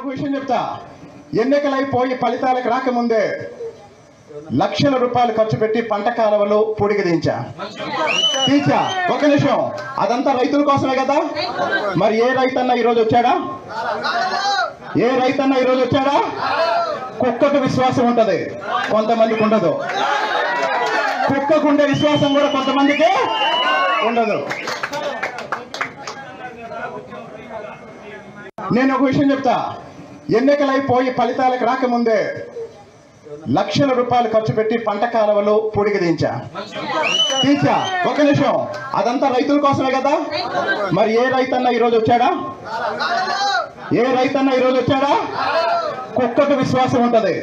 ఒక విషయం చెప్తా, ఎన్నికలైపోయి ఫలితాలకు రాకముందే లక్షల రూపాయలు ఖర్చు పెట్టి పంట కాలువలు పూడికదీంచా. ఒక నిమిషం, అదంతా రైతుల కోసమే కదా. మరి ఏ రైతన్నా ఈరోజు వచ్చాడా? ఏ రైతన్నా ఈరోజు వచ్చాడా? కుక్కకు విశ్వాసం ఉంటది, కొంతమందికి ఉండదు. కుక్కకుండే విశ్వాసం కూడా కొంతమందికి ఉండదు. నేను ఒక విషయం చెప్తా, ఎన్నికలైపోయి ఫలితాలకు రాకముందే లక్షల రూపాయలు ఖర్చు పెట్టి పంట కాలువలు పూడికదీంచా. ఒక నిమిషం, అదంతా రైతుల కోసమే కదా. మరి ఏ రైతన్నా ఈరోజు వచ్చాడా? ఏ రైతన్నా ఈరోజు వచ్చాడా? కుక్కకు విశ్వాసం ఉంటది,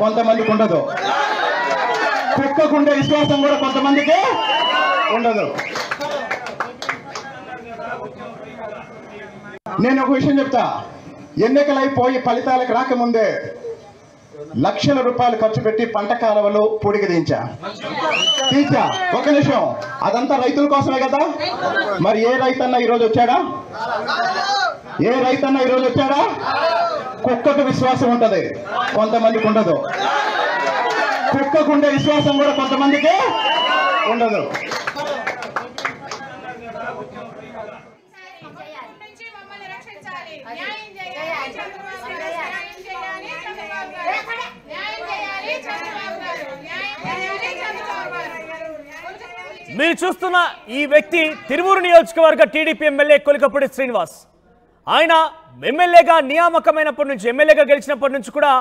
కొంతమందికి ఉండదు. కుక్కకుండే విశ్వాసం కూడా కొంతమందికి ఉండదు. నేను ఒక విషయం చెప్తా, ఎన్నికలైపోయి ఫలితాలకు రాకముందే లక్షల రూపాయలు ఖర్చు పెట్టి పంట కాలువలు పూడికదీంచా. ఒక నిమిషం, అదంతా రైతుల కోసమే కదా. మరి ఏ రైతన్నా ఈరోజు వచ్చాడా? ఏ రైతన్నా ఈరోజు వచ్చాడా? కుక్కకు విశ్వాసం ఉంటది, కొంతమందికి ఉండదు. కుక్కకుండే విశ్వాసం కూడా కొంతమందికి ఉండదు. మీరు చూస్తున్న ఈ వ్యక్తి తిరువూరు నియోజకవర్గ టీడీపీ ఎమ్మెల్యే కొలికపూడి శ్రీనివాస్. ఆయన ఎమ్మెల్యేగా నియామకమైనప్పటి నుంచి, ఎమ్మెల్యేగా గెలిచినప్పటి నుంచి కూడా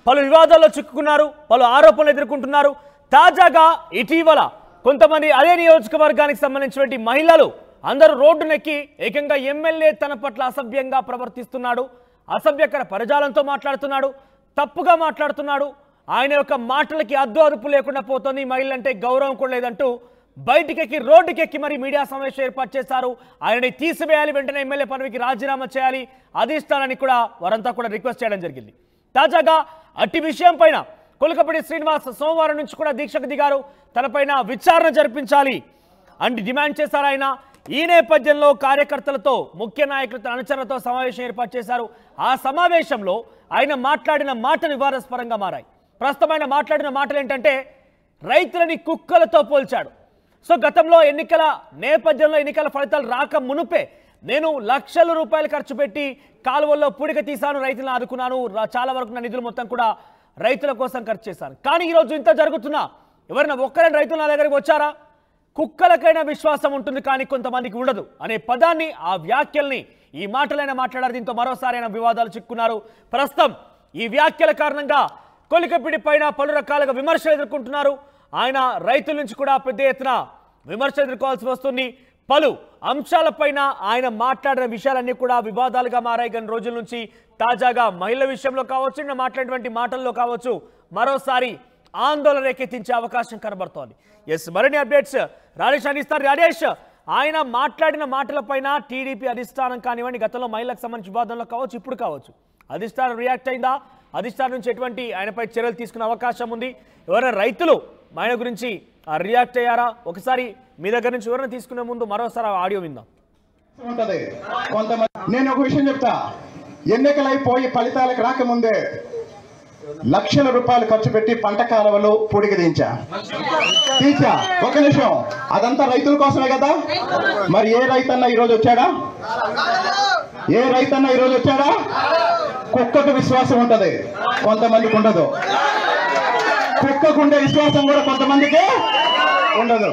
పలు వివాదాల్లో చిక్కుకున్నారు, పలు ఆరోపణలు ఎదుర్కొంటున్నారు. తాజాగా ఇటీవల కొంతమంది అదే నియోజకవర్గానికి సంబంధించినటువంటి మహిళలు అందరూ రోడ్డునెక్కి ఏకంగా ఎమ్మెల్యే తన పట్ల అసభ్యంగా ప్రవర్తిస్తున్నాడు, అసభ్యకర పరజాలంతో మాట్లాడుతున్నాడు, తప్పుగా మాట్లాడుతున్నాడు, ఆయన యొక్క మాటలకి అద్దు అదుపు లేకుండా పోతుంది, మహిళలంటే గౌరవం కూడా లేదంటూ బయటికెక్కి రోడ్డుకెక్కి మరి మీడియా సమావేశం ఏర్పాటు చేశారు. ఆయనని తీసివేయాలి, వెంటనే ఎమ్మెల్యే పదవికి రాజీనామా చేయాలి, అధిష్టానాన్ని కూడా వారంతా కూడా రిక్వెస్ట్ చేయడం జరిగింది. తాజాగా అట్టి విషయం పైన కొలికపూడి శ్రీనివాస్ సోమవారం నుంచి కూడా దీక్షకు దిగారు. తనపైన విచారణ జరిపించాలి అని డిమాండ్ చేశారు ఆయన. ఈ నేపథ్యంలో కార్యకర్తలతో, ముఖ్య నాయకులతో, అనుచరులతో సమావేశం ఏర్పాటు చేశారు. ఆ సమావేశంలో ఆయన మాట్లాడిన మాటలు వివాదాస్పదంగా మారాయి. ప్రస్తుతం ఆయన మాట్లాడిన మాటలు ఏంటంటే, రైతులని కుక్కలతో పోల్చాడు. సో గతంలో ఎన్నికల నేపథ్యంలో, ఎన్నికల ఫలితాలు రాక మునుపే నేను లక్షల రూపాయలు ఖర్చు పెట్టి కాలువల్లో పూడిక తీశాను, రైతులను ఆదుకున్నాను, చాలా వరకు నా నిధులు మొత్తం కూడా రైతుల కోసం ఖర్చు చేశాను. కానీ ఈరోజు ఇంత జరుగుతున్నా ఎవరైనా ఒక్కరైనా రైతులు నా దగ్గరికి వచ్చారా? కుక్కలకైనా విశ్వాసం ఉంటుంది కానీ కొంతమందికి ఉండదు అనే పదాన్ని, ఆ వ్యాఖ్యల్ని, ఈ మాటలైనా మాట్లాడారు. దీంతో మరోసారి ఆయన వివాదాలు చిక్కున్నారు. ప్రస్తుతం ఈ వ్యాఖ్యల కారణంగా కొలికపూడి పైన పలు రకాలుగా విమర్శలు ఎదుర్కొంటున్నారు. ఆయన రైతుల నుంచి కూడా పెద్ద ఎత్తున విమర్శలు ఎదుర్కోవాల్సి వస్తుంది. పలు అంశాలపైన ఆయన మాట్లాడిన విషయాలన్నీ కూడా వివాదాలుగా మారాయి. కొన్ని రోజుల నుంచి తాజాగా మహిళల విషయంలో కావచ్చు, నిన్న మాట్లాడినటువంటి మాటల్లో కావచ్చు, మరోసారి ఆందోళన రేకెత్తించే అవకాశం కనబడుతోంది. ఎస్, మరిన్ని అప్డేట్స్ రాజేష్ అందిస్తారు. రాజేష్, ఆయన మాట్లాడిన మాటలపైన టీడీపీ అధిష్టానం కానివ్వండి, గతంలో మహిళలకు సంబంధించిన వివాదంలో కావచ్చు, ఇప్పుడు కావచ్చు, అధిష్టానం రియాక్ట్ అయిందా? అధిష్టానం నుంచి ఎటువంటి ఆయనపై చర్యలు తీసుకునే అవకాశం ఉంది? ఎవరైనా రైతులు ఆయన గురించి రియాక్ట్ అయ్యారా? ఒకసారి మీ దగ్గర నుంచి ఎవరైనా తీసుకునే ముందు మరోసారి ఆడియో విందాం. నేను ఒక విషయం చెప్తా, ఎన్నికలైపోయి ఫలితాలకు రాకముందే లక్షల రూపాయలు ఖర్చు పెట్టి పంట కాలువలు పూడికదీంచా. ఒక నిమిషం, అదంతా రైతుల కోసమే కదా. మరి ఏ రైతన్నా ఈరోజు వచ్చాడా? ఏ రైతన్నా ఈరోజు వచ్చాడా? కుక్కకు విశ్వాసం ఉంటది, కొంతమందికి ఉండదు. కుక్కకుండే విశ్వాసం కూడా కొంతమందికి ఉండదు.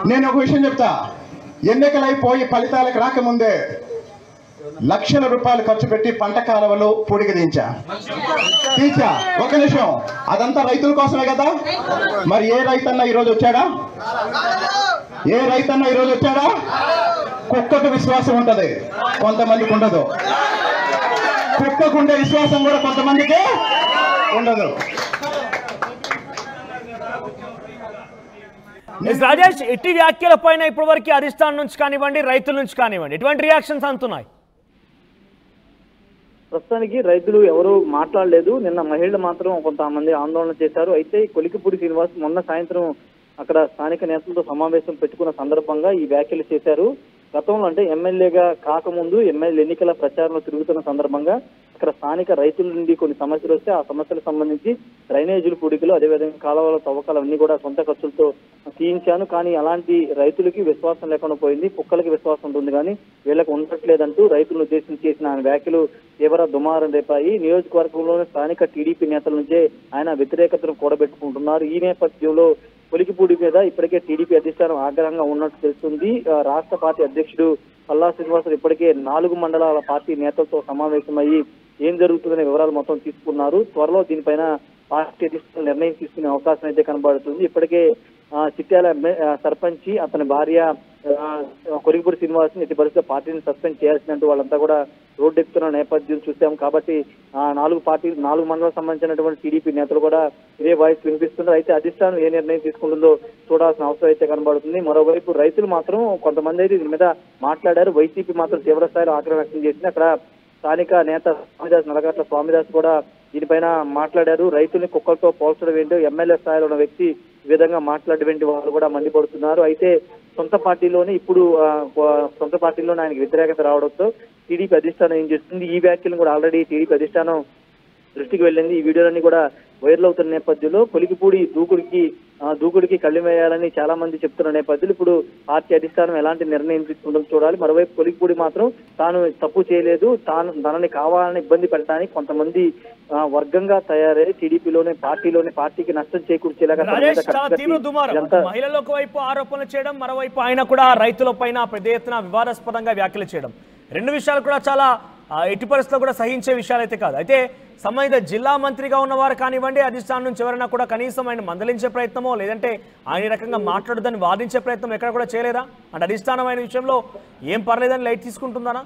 నేను ఒక విషయం చెప్తా, ఎన్నికలైపోయి ఫలితాలకు రాకముందే లక్షల రూపాయలు ఖర్చు పెట్టి పంట కాలువలు పూడికదీంచా. ఒక నిమిషం, అదంతా రైతుల కోసమే కదా. మరి ఏ రైతన్నా ఈరోజు వచ్చాడా? ఏ రైతన్నా ఈరోజు వచ్చాడా? కుక్కకు విశ్వాసం ఉంటది, కొంతమందికి ఉండదు. కుక్కకుండే విశ్వాసం కూడా కొంతమందికి ఉండదు. రాజేష్, ఇట్టి వ్యాఖ్యల పైన ఇప్పటి వరకు అధిష్టానం నుంచి కానివ్వండి, రైతుల నుంచి కానివ్వండి, ఎటువంటి రియాక్షన్స్ అందుతున్నాయి? ప్రస్తుతానికి రైతులు ఎవరు మాట్లాడలేదు. నిన్న మహిళలు మాత్రం కొంతమంది ఆందోళన చేశారు. అయితే కొలికపూడి శ్రీనివాస్ మొన్న సాయంత్రం అక్కడ స్థానిక నేతలతో సమావేశం పెట్టుకున్న సందర్భంగా ఈ వ్యాఖ్యలు చేశారు. గతంలో అంటే ఎమ్మెల్యేగా కాకముందు ఎమ్మెల్యే ఎన్నికల ప్రచారంలో తిరుగుతున్న సందర్భంగా ఇక్కడ స్థానిక రైతుల నుండి కొన్ని సమస్యలు వస్తే ఆ సమస్యలకు సంబంధించి డ్రైనేజీలు పూడికలు అదేవిధంగా కాలువల తవ్వకాలు అన్ని కూడా సొంత ఖర్చులతో తీయించాను. కానీ అలాంటి రైతులకి విశ్వాసం లేకుండా పోయింది. కుక్కలకి విశ్వాసం ఉంటుంది కానీ వీళ్ళకి ఉండట్లేదంటూ రైతులను ఉద్దేశించి చేసిన ఆయన వ్యాఖ్యలు తీవ్ర దుమారం రేపాయి. నియోజకవర్గంలోని స్థానిక టీడీపీ నేతల నుంచే ఆయన వ్యతిరేకతను కూడబెట్టుకుంటున్నారు. ఈ నేపథ్యంలో కొలికిపూడి మీద ఇప్పటికే టీడీపీ అధిష్టానం ఆగ్రహంగా ఉన్నట్టు తెలుస్తుంది. రాష్ట్ర పార్టీ అధ్యక్షుడు పల్లా శ్రీనివాసరావు ఇప్పటికే 4 మండలాల పార్టీ నేతలతో సమావేశమయ్యి ఏం జరుగుతుందనే వివరాలు మొత్తం తీసుకున్నారు. త్వరలో దీనిపైన పార్టీ అధిష్టానం నిర్ణయం తీసుకునే అవకాశం అయితే కనబడుతుంది. ఇప్పటికే చిట్యాల సర్పంచి అతని భార్య కొలికిపూడి శ్రీనివాస్ ఎట్టి పరిస్థితుల్లో పార్టీని సస్పెండ్ చేయాల్సినట్టు వాళ్ళంతా కూడా రోడ్డెక్కుతున్న నేపథ్యం చూసాం. కాబట్టి 4 మండలాలకు సంబంధించినటువంటి టీడీపీ నేతలు కూడా ఇదే వాయిస్ వినిపిస్తున్నారు. అయితే అధిష్టానం ఏ నిర్ణయం తీసుకుంటుందో చూడాల్సిన అవసరం అయితే కనబడుతుంది. మరోవైపు రైతులు మాత్రం కొంతమంది అయితే దీని మీద మాట్లాడారు. వైసీపీ మాత్రం తీవ్ర స్థాయిలో ఆగ్రహం వ్యక్తం చేసింది. అక్కడ స్థానిక నేత స్వామిదాస్ నలగట్ల స్వామిదాస్ కూడా దీనిపైన మాట్లాడారు. రైతుల్ని కుక్కలతో పోల్చడం ఏంటో ఎమ్మెల్యే స్థాయిలో ఉన్న వ్యక్తి ఈ విధంగా మాట్లాడేటువంటి వాళ్ళు కూడా మండిపడుతున్నారు. అయితే సొంత పార్టీలోనే ఆయనకి వ్యతిరేకత రావడంతో టీడీపీ అధిష్టానం ఏం చేస్తుంది, ఈ వ్యాఖ్యలను కూడా ఆల్రెడీ టీడీపీ అధిష్టానం దృష్టికి వెళ్ళింది. ఈ వీడియోలన్నీ కూడా వైరల్ అవుతున్న నేపథ్యంలో కొలికిపూడి దూకుడికి కళ్ళు వేయాలని చాలా మంది చెప్తున్న నేపథ్యంలో ఇప్పుడు పార్టీ అధిష్టానం ఎలాంటి నిర్ణయం తీసుకుంటుందో చూడాలి. మరోవైపు కొలికిపూడి మాత్రం తాను తప్పు చేయలేదు, తనని కావాలని ఇబ్బంది పెట్టడానికి కొంతమంది వర్గంగా తయారై పార్టీకి నష్టం చేకూర్చేలాగా మహిళల వైపు ఆరోపణలు చేయడం, మరోవైపు ఆయన కూడా రైతుల పైన పెద్ద ఎత్తున వివాదాస్పదంగా వ్యాఖ్యలు చేయడం, రెండు విషయాలు కూడా చాలా ఎట్టి పరిస్థితుల్లో కూడా సహించే విషయాలు అయితే కాదు. అయితే సంబంధిత జిల్లా మంత్రిగా ఉన్నవారు కానివ్వండి, అధిష్టానం నుంచి ఎవరైనా కూడా కనీసం ఆయన మందలించే ప్రయత్నమో లేదంటే ఆయన రకంగా మాట్లాడదని వాదించే ప్రయత్నం ఎక్కడ కూడా చేయలేదా? అంటే అధిష్టానం ఆయన విషయంలో ఏం పర్లేదని లైట్ తీసుకుంటుందనా?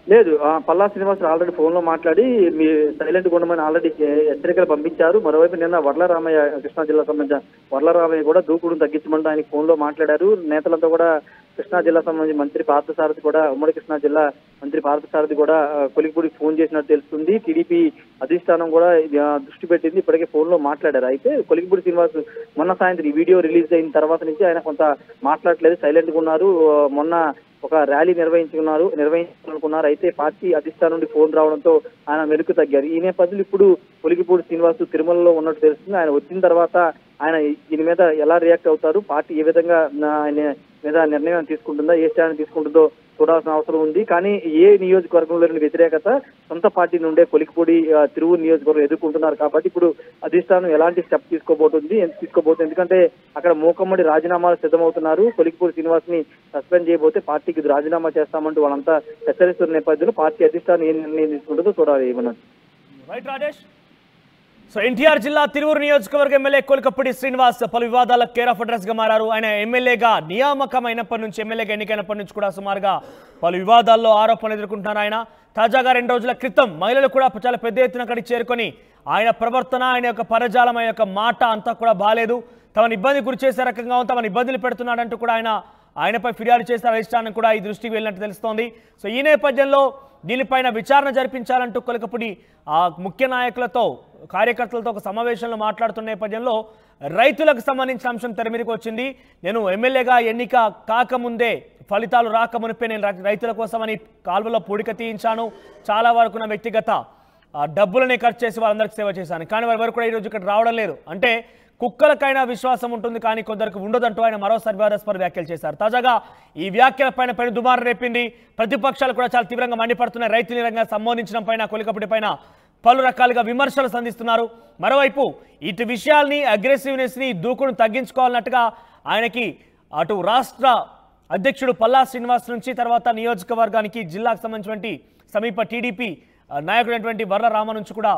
లేదు, పల్లా శ్రీనివాసరావు ఆల్రెడీ ఫోన్ లో మాట్లాడి మీ సైలెంట్ ఉండమని ఆల్రెడీ హెచ్చరికలు పంపించారు. మరోవైపు నిన్న వర్లరామయ్య కృష్ణా జిల్లా సంబంధించిన వర్లరామయ్య కూడా దూకుడును తగ్గించమంటూ ఆయన ఫోన్ లో మాట్లాడారు. నేతలతో కూడా కృష్ణా జిల్లా సంబంధించి మంత్రి పార్థసారథి కూడా ఉమ్మడి కృష్ణా జిల్లా మంత్రి పార్థసారథి కూడా కొలికిపూడికి ఫోన్ చేసినట్టు తెలుస్తుంది. టీడీపీ అధిష్టానం కూడా దృష్టి పెట్టింది, ఇప్పటికే ఫోన్ లో మాట్లాడారు. అయితే కొలికిపూడి శ్రీనివాస్ మొన్న సాయంత్రం ఈ వీడియో రిలీజ్ అయిన తర్వాత నుంచి ఆయన కొంత మాట్లాడలేదు, సైలెంట్ గా ఉన్నారు. మొన్న ఒక ర్యాలీ నిర్వహించాలనుకున్నారు. అయితే పార్టీ అధిష్టానం నుండి ఫోన్ రావడంతో ఆయన వెనుక తగ్గారు. ఈ నేపథ్యంలో ఇప్పుడు కొలికిపూడి శ్రీనివాస్ తిరుమలలో ఉన్నట్టు తెలుస్తుంది. ఆయన వచ్చిన తర్వాత ఆయన దీని మీద ఎలా రియాక్ట్ అవుతారు, పార్టీ ఏ విధంగా ఆయన మీద నిర్ణయం తీసుకుంటుందా, ఏ స్టాండ్ తీసుకుంటుందో చూడాల్సిన అవసరం ఉంది. కానీ ఏ నియోజకవర్గంలోని వ్యతిరేకత సొంత పార్టీ నుండే కొలికిపూడి తిరువూరు నియోజకవర్గం ఎదుర్కొంటున్నారు. కాబట్టి ఇప్పుడు అధిష్టానం ఎలాంటి స్టెప్ తీసుకోబోతుంది, ఎందుకంటే అక్కడ మూకమ్మడి రాజీనామాలు సిద్ధమవుతున్నారు. కొలికిపూడి శ్రీనివాస్ ని సస్పెండ్ చేయబోతే పార్టీకి రాజీనామా చేస్తామంటూ వాళ్ళంతా హెచ్చరిస్తున్న నేపథ్యంలో పార్టీ అధిష్టానం ఏ నిర్ణయం తీసుకుంటుందో చూడాలి. రైట్ రాజేష్. సో ఎన్టీఆర్ జిల్లా తిరువూరు నియోజకవర్గ ఎమ్మెల్యే కొలికపూడి శ్రీనివాస్ పలు వివాదాలకు కేర్ ఆఫ్ అడ్రస్ గా మారారు. ఆయన ఎమ్మెల్యేగా నియామకమైనప్పటి నుంచి, ఎమ్మెల్యేగా ఎన్నికైనప్పటి నుంచి కూడా సుమారుగా పలు వివాదాల్లో ఆరోపణలు ఎదుర్కొంటున్నారు. ఆయన తాజాగా 2 రోజుల క్రితం మహిళలు కూడా చాలా పెద్ద ఎత్తున అక్కడికి చేరుకొని ఆయన ప్రవర్తన, ఆయన యొక్క పరజాలం, ఆయన యొక్క మాట అంతా కూడా బాలేదు, తమను ఇబ్బంది గురి చేసే రకంగా తమను ఇబ్బందులు పెడుతున్నాడంటూ కూడా ఆయనపై ఫిర్యాదు చేశారు. అధిష్టానం కూడా ఈ దృష్టికి వెళ్ళినట్టు తెలుస్తోంది. సో ఈ నేపథ్యంలో దీనిపైన విచారణ జరిపించాలంటూ కొలికపూడి ముఖ్య నాయకులతో, కార్యకర్తలతో ఒక సమావేశంలో మాట్లాడుతున్న నేపథ్యంలో రైతులకు సంబంధించిన అంశం తెర మీదకి వచ్చింది. నేను ఎమ్మెల్యేగా ఎన్నిక కాకముందే, ఫలితాలు రాకమునిపే నేను రైతుల కోసమని కాల్వలో పూడిక తీయించాను, చాలా వరకు నా వ్యక్తిగత డబ్బులనే ఖర్చు చేసి వాళ్ళందరికీ సేవ చేశాను, కానీ వారి వరకు కూడా ఈరోజు ఇక్కడ రావడం లేదు. అంటే కుక్కలకైనా విశ్వాసం ఉంటుంది కానీ కొందరికి ఉండదంటూ ఆయన మరోసారి వివాదాస్పద వ్యాఖ్యలు చేశారు. తాజాగా ఈ వ్యాఖ్యలపైన పెను దుమారం రేపింది. ప్రతిపక్షాలు కూడా చాలా తీవ్రంగా మండిపడుతున్నాయి. రైతుల రంగంగా సంబోధించడం పైన, కొలికపూడి పైన పలు రకాలుగా విమర్శలు సంధిస్తున్నారు. మరోవైపు ఇటు విషయాల్ని, అగ్రెసివ్నెస్ని, దూకును తగ్గించుకోవాలన్నట్టుగా ఆయనకి అటు రాష్ట్ర అధ్యక్షుడు పల్లా శ్రీనివాస్ నుంచి, తర్వాత నియోజకవర్గానికి జిల్లాకు సంబంధించినటువంటి సమీప టీడీపీ నాయకుడైనటువంటి వర్ల రామ నుంచి కూడా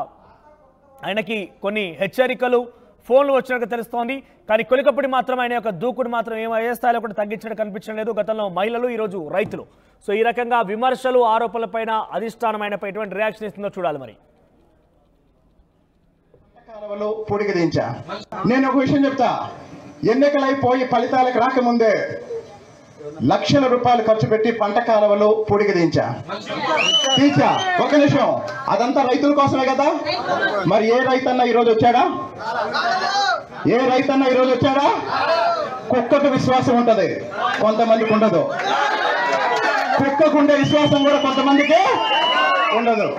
ఆయనకి కొన్ని హెచ్చరికలు, ఫోన్లు వచ్చినట్టు తెలుస్తోంది. కానీ కొలికపూడి మాత్రం ఆయన యొక్క దూకుడు మాత్రం ఏ స్థాయిలో కూడా తగ్గించడం కనిపించడం లేదు. గతంలో మహిళలు, ఈరోజు రైతులు. సో ఈ రకంగా విమర్శలు, ఆరోపణలపైన అధిష్టానం ఆయనపై ఎటువంటి రియాక్షన్ ఇస్తుందో చూడాలి. మరి పొడిగదించా నేను ఒక విషయం చెప్తా, ఎన్నికలైపోయి ఫలితాలకు రాకముందే లక్షల రూపాయలు ఖర్చు పెట్టి పంట కాలువలు పొడిగదించా. ఒక నిమిషం, అదంతా రైతుల కోసమే కదా. మరి ఏ రైతన్నా ఈరోజు వచ్చాడా? కుక్కకు విశ్వాసం ఉంటది, కొంతమందికి ఉండదు. కుక్కకుండే విశ్వాసం కూడా కొంతమందికి ఉండదు.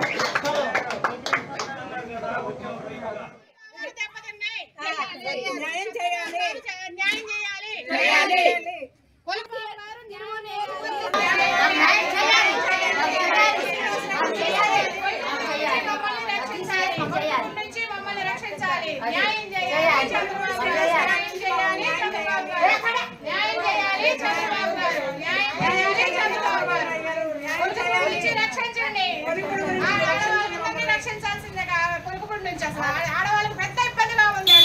ఆడవాళ్ళకి పెద్ద ఇబ్బందిగా ఉంది.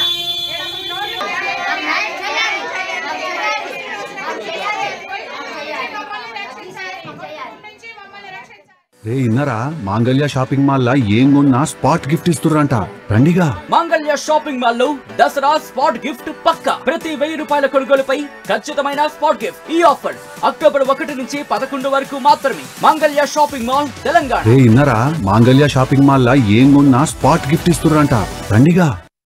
రే ఇన్నరా మాంగళ్య షాపింగ్ మాల్ లా ఏం కొన్నా స్పాట్ గిఫ్ట్ ఇస్తుర్రంట రండిగా. మాంగళ్య షాపింగ్ మాల్ లో దసరా స్పాట్ గిఫ్ట్ పక్కా. ప్రతి 1000 రూపాయల కొనుగోలుపై ఖచ్చితమైన స్పాట్ గిఫ్ట్. ఈ ఆఫర్ అక్టోబర్ 1 నుంచి 11 వరకు మాత్రమే. మాంగళ్య షాపింగ్ మాల్ తెలంగాణ. రే ఇన్నరా మాంగళ్య షాపింగ్ మాల్ లా ఏం కొన్నా స్పాట్ గిఫ్ట్ ఇస్తుర్రంట రండిగా.